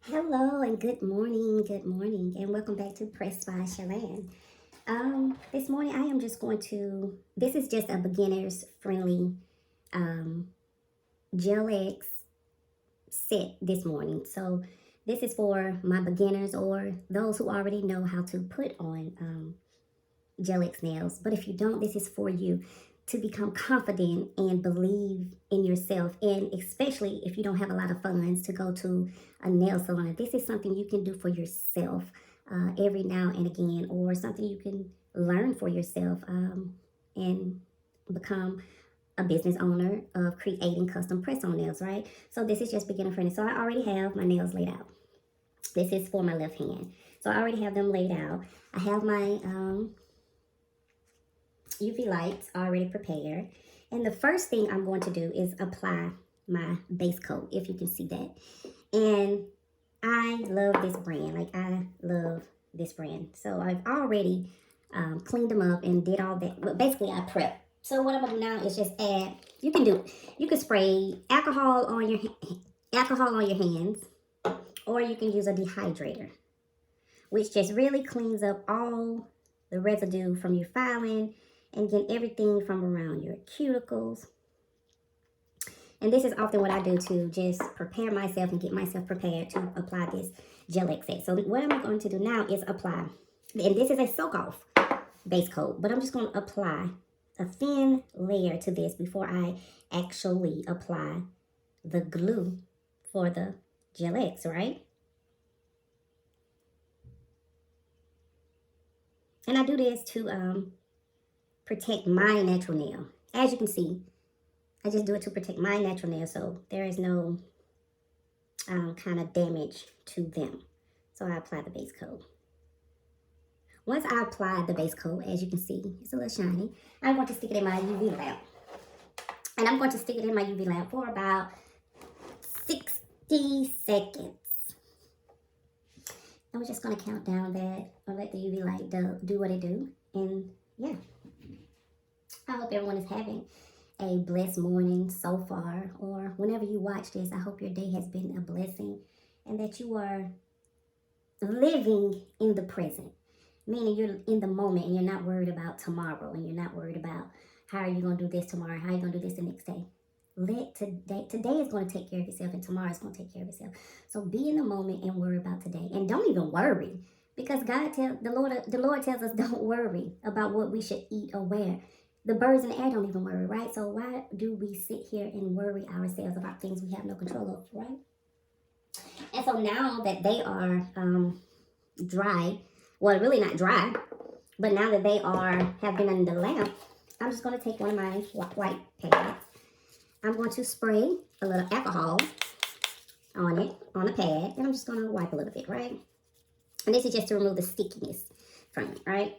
Hello and good morning, and welcome back to Press by Shalan. This morning I am just going to. This is just a beginners friendly um, Gel X set this morning. So this is for my beginners or those who already know how to put on Gel X nails. But if you don't, this is for you to become confident and believe in yourself. And especially if you don't have a lot of funds to go to a nail salon, this is something you can do for yourself every now and again, or something you can learn for yourself and become a business owner of creating custom press on nails, right? So this is just beginner friendly. So I already have my nails laid out. This is for my left hand. So I already have them laid out. I have my UV lights already prepared. And the first thing I'm going to do is apply my base coat, if you can see that. And I love this brand. Like, I love this brand. So I've already cleaned them up and did all that. But basically, I prep. So what I'm going to do now is just add, you can spray alcohol on your hands, or you can use a dehydrator, which just really cleans up all the residue from your filing and get everything from around your cuticles. And this is often what I do to just prepare myself and get myself prepared to apply this Gel X set. So what I'm going to do now is apply, and this is a soak off base coat, but I'm just going to apply a thin layer to this before I actually apply the glue for the Gel X, right? And I do this to protect my natural nail. As you can see, I just do it to protect my natural nail, so there is no kind of damage to them. So I apply the base coat. Once I apply the base coat, as you can see, it's a little shiny, I'm going to stick it in my UV lamp. And I'm going to stick it in my UV lamp for about 60 seconds. And we're just going to count down that, or let the UV light do what it do. And yeah, I hope everyone is having a blessed morning so far, or whenever you watch this, I hope your day has been a blessing and that you are living in the present, meaning you're in the moment and you're not worried about tomorrow, and you're not worried about how are you going to do this tomorrow, how are you going to do this the next day. Let today is going to take care of itself, and tomorrow is going to take care of itself. So be in the moment and worry about today, and don't even worry, because the Lord tells us don't worry about what we should eat or wear. The birds in the air don't even worry, right? So why do we sit here and worry ourselves about things we have no control of, right? And so now that they are dry, well, really not dry, but now that they have been in the lamp, I'm just going to take one of my white pads. I'm going to spray a little alcohol on it, on the pad, and I'm just going to wipe a little bit, right? And this is just to remove the stickiness from it, right?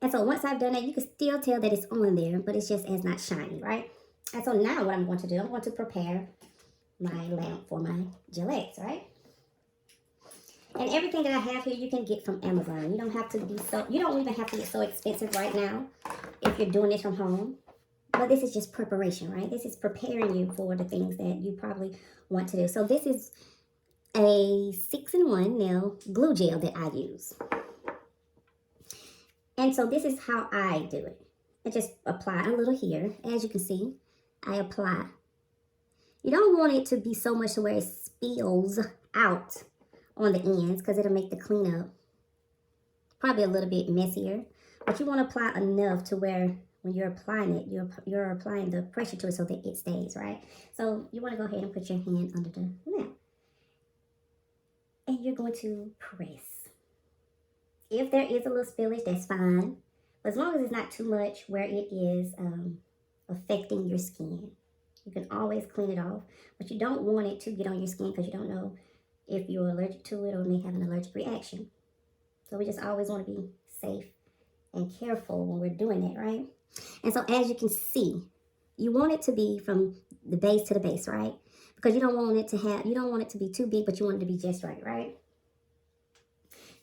And so once I've done that, you can still tell that it's on there, but it's just as not shiny, right? And so now what I'm going to do, I'm going to prepare my lamp for my Gel X, right? And everything that I have here, you can get from Amazon. You don't even have to get so expensive right now if you're doing this from home. But this is just preparation, right? This is preparing you for the things that you probably want to do. So this is a 6-in-1 nail glue gel that I use. And so this is how I do it. I just apply a little here. As you can see, I apply. You don't want it to be so much to where it spills out on the ends, because it'll make the cleanup probably a little bit messier. But you want to apply enough to where when you're applying it, you're applying the pressure to it so that it stays, right? So you want to go ahead and put your hand under the lamp. And you're going to press. If there is a little spillage, that's fine. But as long as it's not too much where it is affecting your skin, you can always clean it off. But you don't want it to get on your skin, because you don't know if you're allergic to it or may have an allergic reaction. So we just always want to be safe and careful when we're doing that, right? And so as you can see, you want it to be from the base to the base, right? Because you don't want it to be too big, but you want it to be just right, right?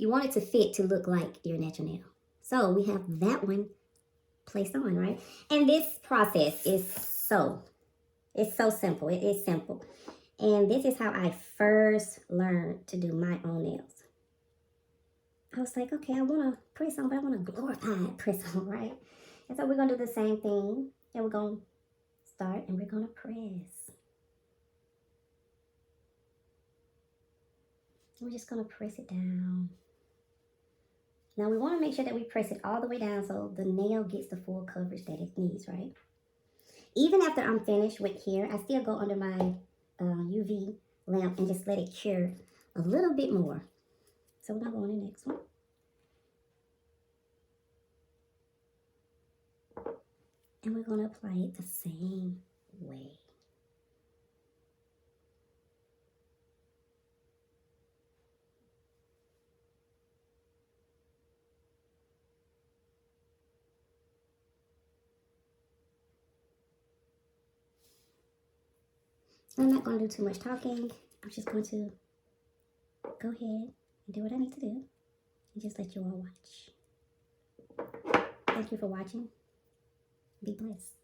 You want it to fit to look like your natural nail. So we have that one placed on, right? And this process is so simple. It is simple. And this is how I first learned to do my own nails. I was like, okay, I want to press on, but I want to glorify press on, right? And so we're going to do the same thing. And we're going to start and we're going to press. We're just going to press it down. Now we want to make sure that we press it all the way down so the nail gets the full coverage that it needs, right? Even after I'm finished with here, I still go under my UV lamp and just let it cure a little bit more. So we're going to go on the next one. And we're going to apply it the same way. I'm not going to do too much talking. I'm just going to go ahead and do what I need to do and just let you all watch. Thank you for watching. Be blessed.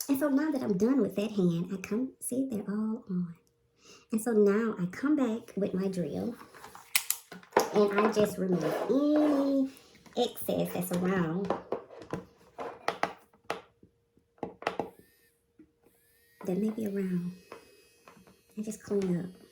And so now that I'm done with that hand, I come, see, they're all on. And so now I come back with my drill and I just remove any excess that's around that may be around and just clean up.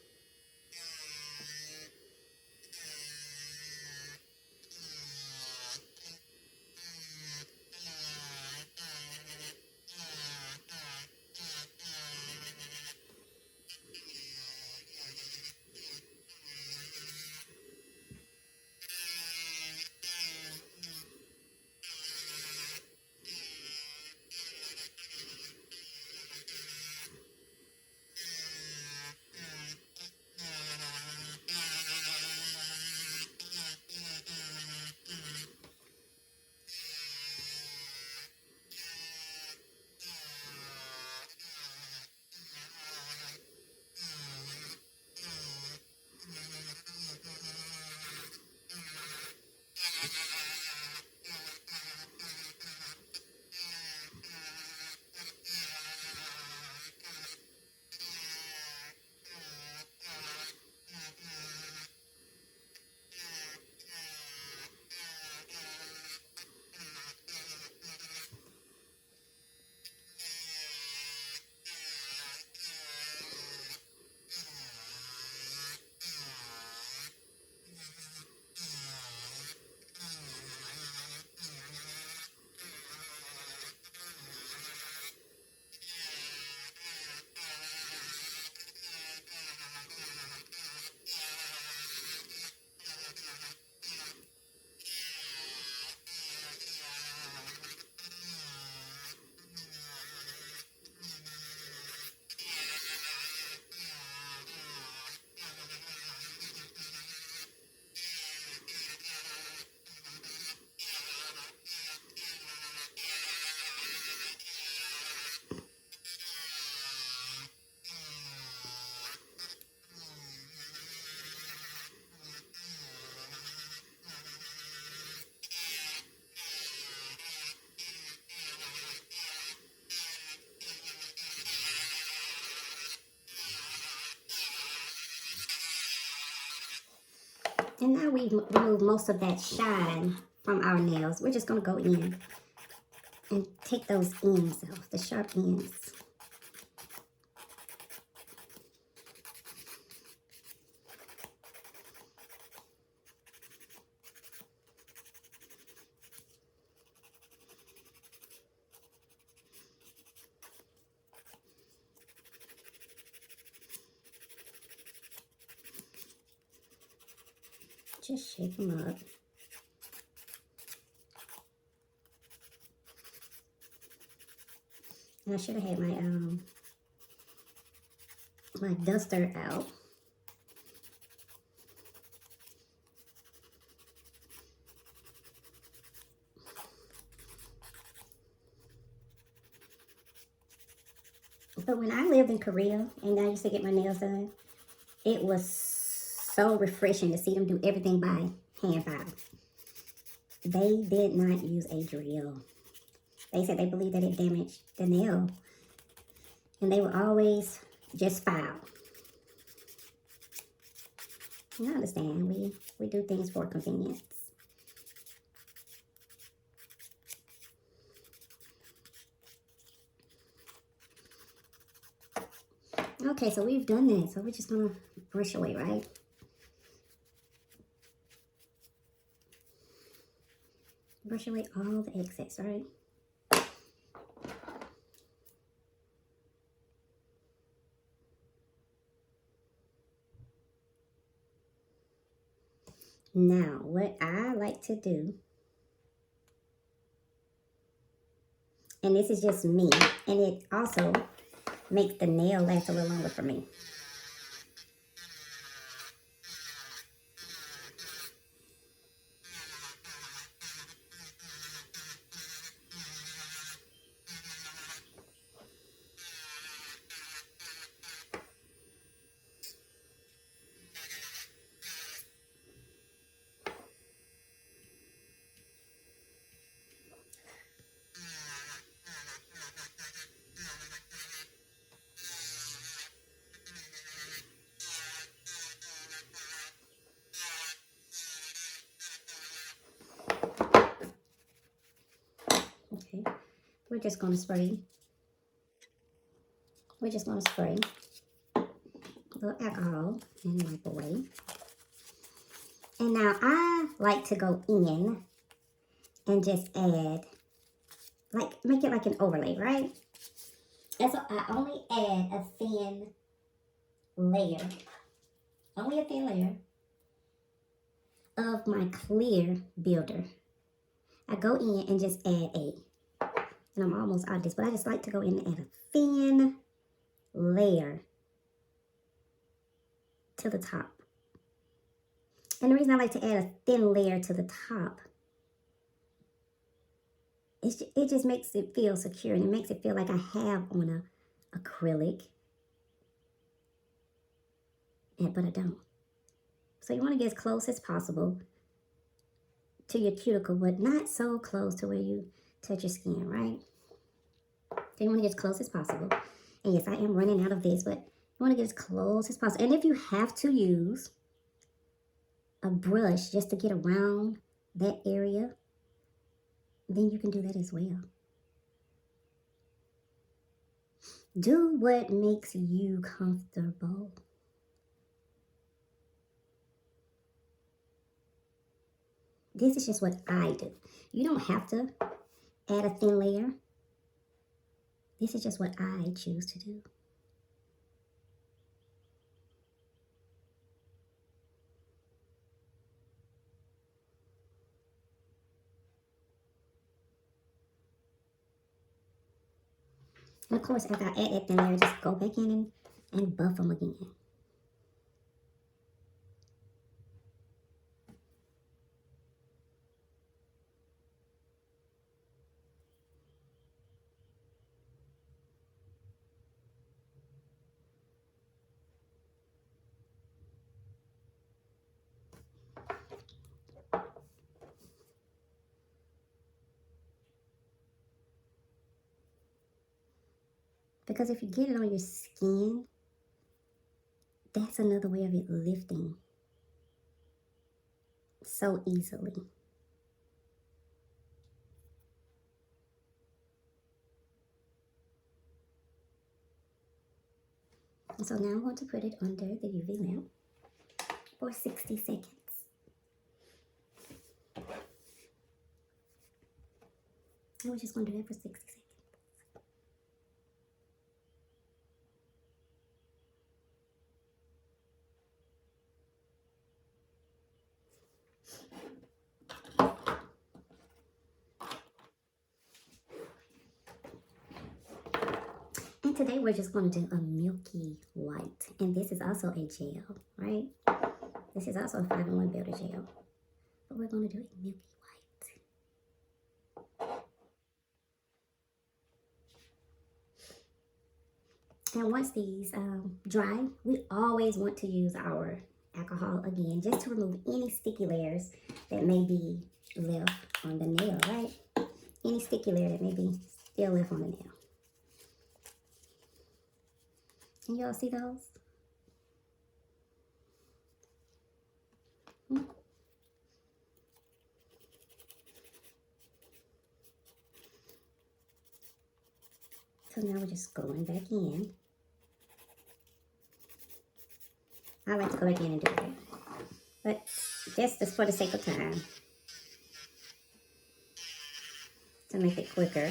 And now we've removed most of that shine from our nails. We're just going to go in and take those ends off, the sharp ends. Just shake them up. And I should have had my duster out. But when I lived in Korea and I used to get my nails done, it was so refreshing to see them do everything by hand file. They did not use a drill. They said they believed that it damaged the nail. And they would always just file. And I understand. We do things for convenience. Okay, so we've done that. So we're just going to brush away, right? Brush away all the excess, right? Now, what I like to do, and this is just me, and it also makes the nail last a little longer for me. Okay, we're just going to spray. We're just going to spray a little alcohol and wipe away. And now I like to go in and just add, like, make it like an overlay, right? And so I only add a thin layer, only a thin layer of my clear builder. I go in and just add and I'm almost out of this, but I just like to go in and add a thin layer to the top. And the reason I like to add a thin layer to the top, it just makes it feel secure, and it makes it feel like I have on a acrylic, but I don't. So you want to get as close as possible to your cuticle, but not so close to where you touch your skin, right? So you want to get as close as possible. And yes, I am running out of this, but you want to get as close as possible. And if you have to use a brush just to get around that area, then you can do that as well. Do what makes you comfortable. This is just what I do. You don't have to add a thin layer. This is just what I choose to do. And of course, after I add that thin layer, just go back in and buff them again. Because if you get it on your skin, that's another way of it lifting so easily. And so now I'm going to put it under the UV lamp for 60 seconds. And we're just going to do that for 60 seconds. And today we're just going to do a milky white. And this is also a gel, right? This is also a 5-in-1 builder gel. But we're going to do a milky white. And once these dry, we always want to use our alcohol again, just to remove any sticky layers that may be left on the nail, right? Any sticky layer that may be still left on the nail. Can y'all see those? So now we're just going back in. I like to go back in and do that. But just for the sake of time, to make it quicker.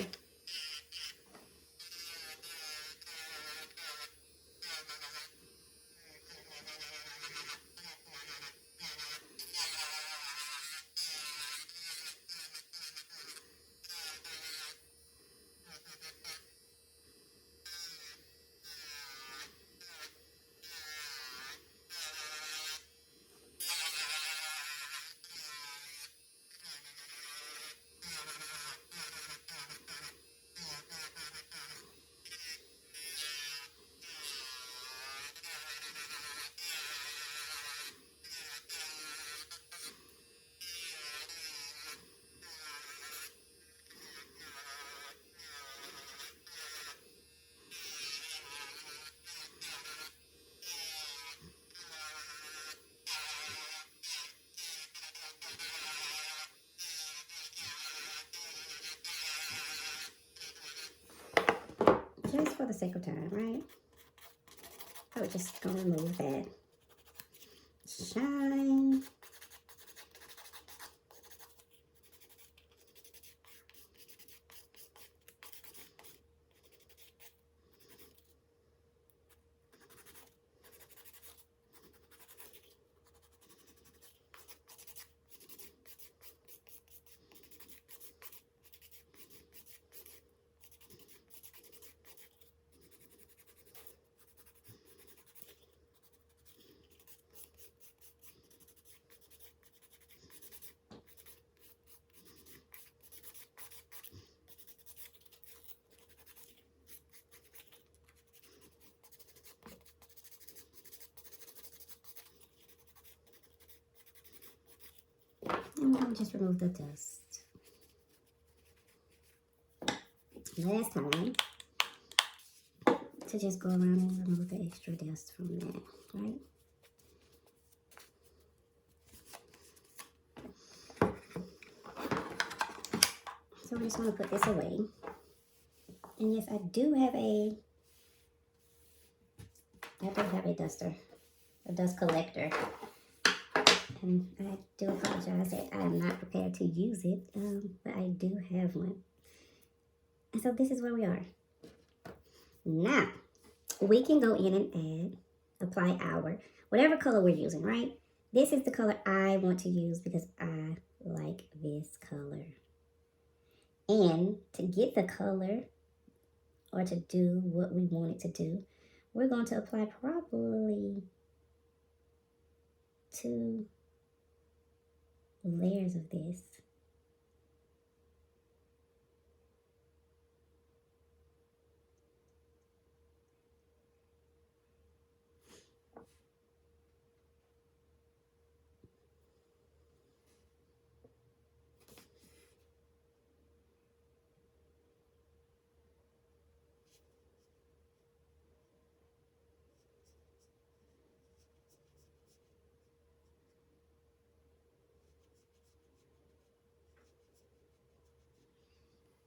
Just for the sake of time, right? I was just gonna remove that shine. And we're gonna just remove the dust. Last time, to just go around and remove the extra dust from that, right? So we're just gonna put this away. And yes, I do have a duster, a dust collector. And I do apologize that I am not prepared to use it, but I do have one. And so this is where we are. Now, we can go in and apply our, whatever color we're using, right? This is the color I want to use because I like this color. And to get the color, or to do what we want it to do, we're going to apply probably 2 layers of this.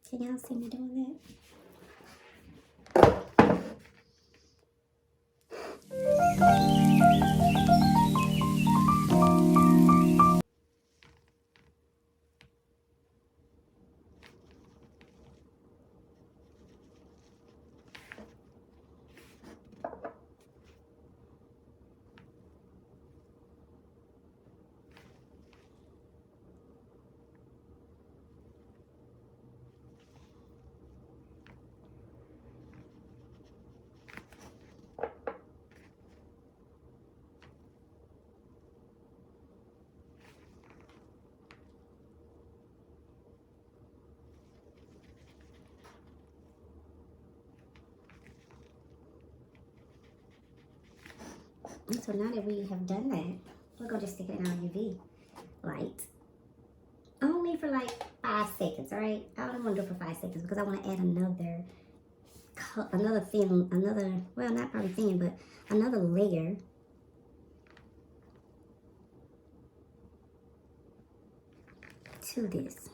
Can y'all see me doing And so now that we have done that, we're gonna just stick it in our UV light. Only for like 5 seconds, all right? I don't want to do it for 5 seconds because I want to add well, not probably thin, but another layer to this.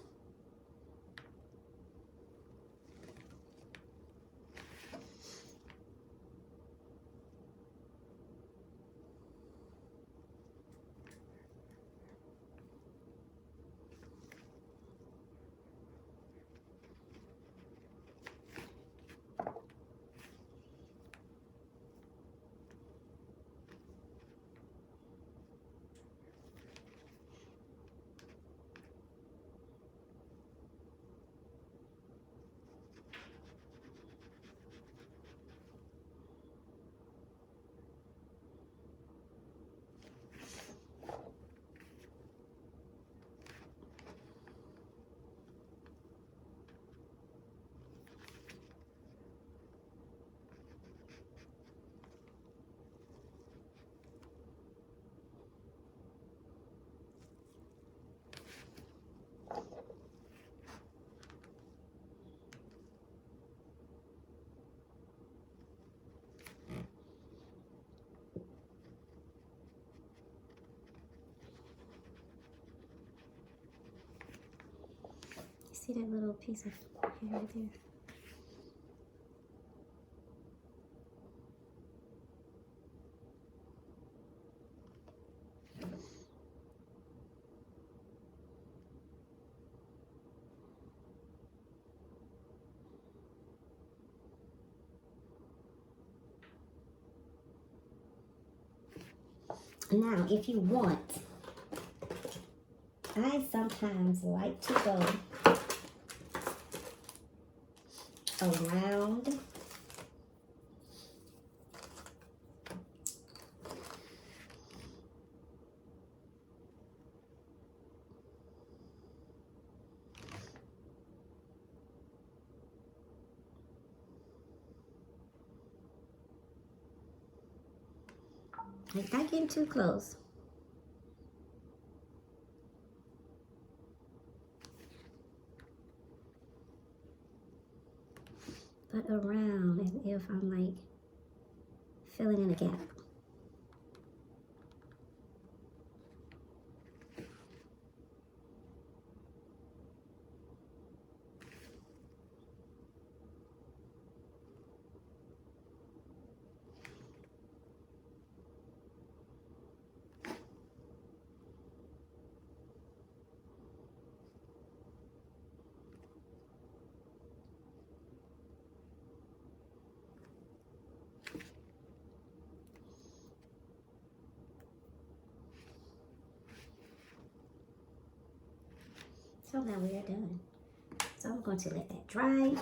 See that little piece of hair right there? Now, if you want, I sometimes like to go around like not getting too close. But around as if I'm like filling in a gap. So now we are done. So I'm going to let that dry.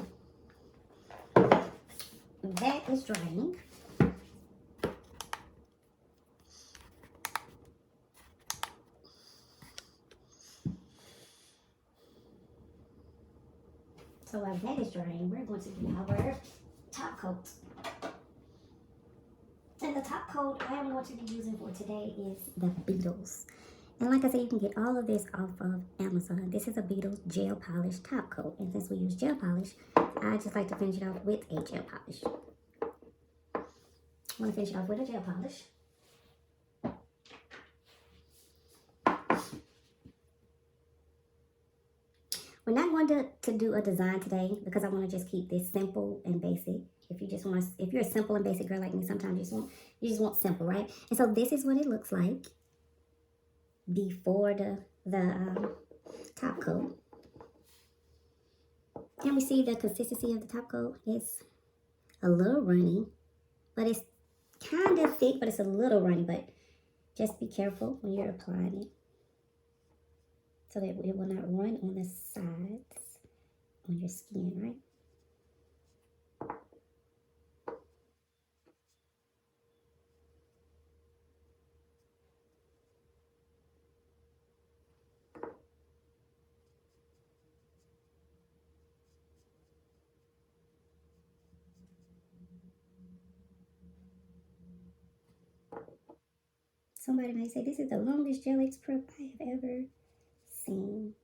That is drying. So while that is drying, we're going to do our top coat. And the top coat I am going to be using for today is the Beetles. And like I said, you can get all of this off of Amazon. This is a Beetles gel polish top coat. And since we use gel polish, I just like to finish it off with a gel polish. I want to finish it off with a gel polish. We're not going to do a design today because I want to just keep this simple and basic. If you're a simple and basic girl like me, sometimes you just want simple, right? And so this is what it looks like before the top coat. And we see the consistency of the top coat is a little runny, but it's kind of thick, but it's a little runny. But just be careful when you're applying it so that it will not run on the sides on your skin, right? Somebody may say, this is the longest gel X prep I have ever seen.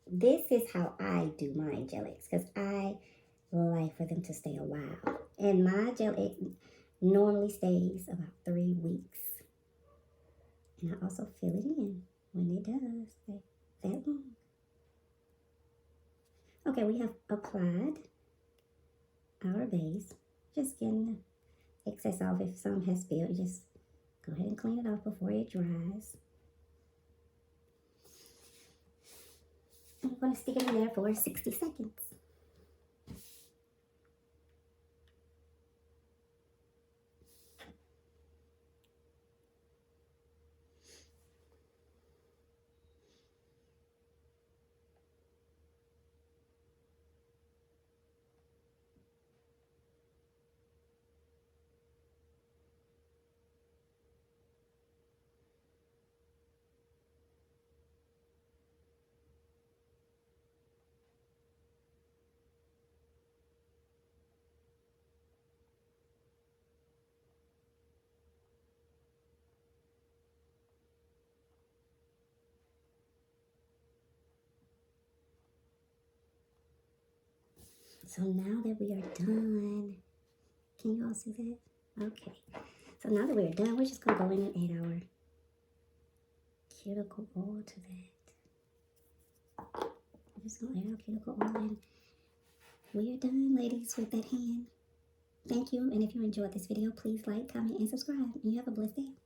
This is how I do my gel X because I like for them to stay a while. And my gel X normally stays about 3 weeks. And I also fill it in when it does stay that long. Okay, we have applied our base. Just getting the excess off. If some has spilled, just go ahead and clean it off before it dries. I'm going to stick it in there for 60 seconds. So now that we are done, can you all see that? Okay. So now that we're done, we're just going to go in and add our cuticle oil to that. We're just going to add our cuticle oil in. We are done, ladies, with that hand. Thank you. And if you enjoyed this video, please like, comment, and subscribe. And you have a blessed day.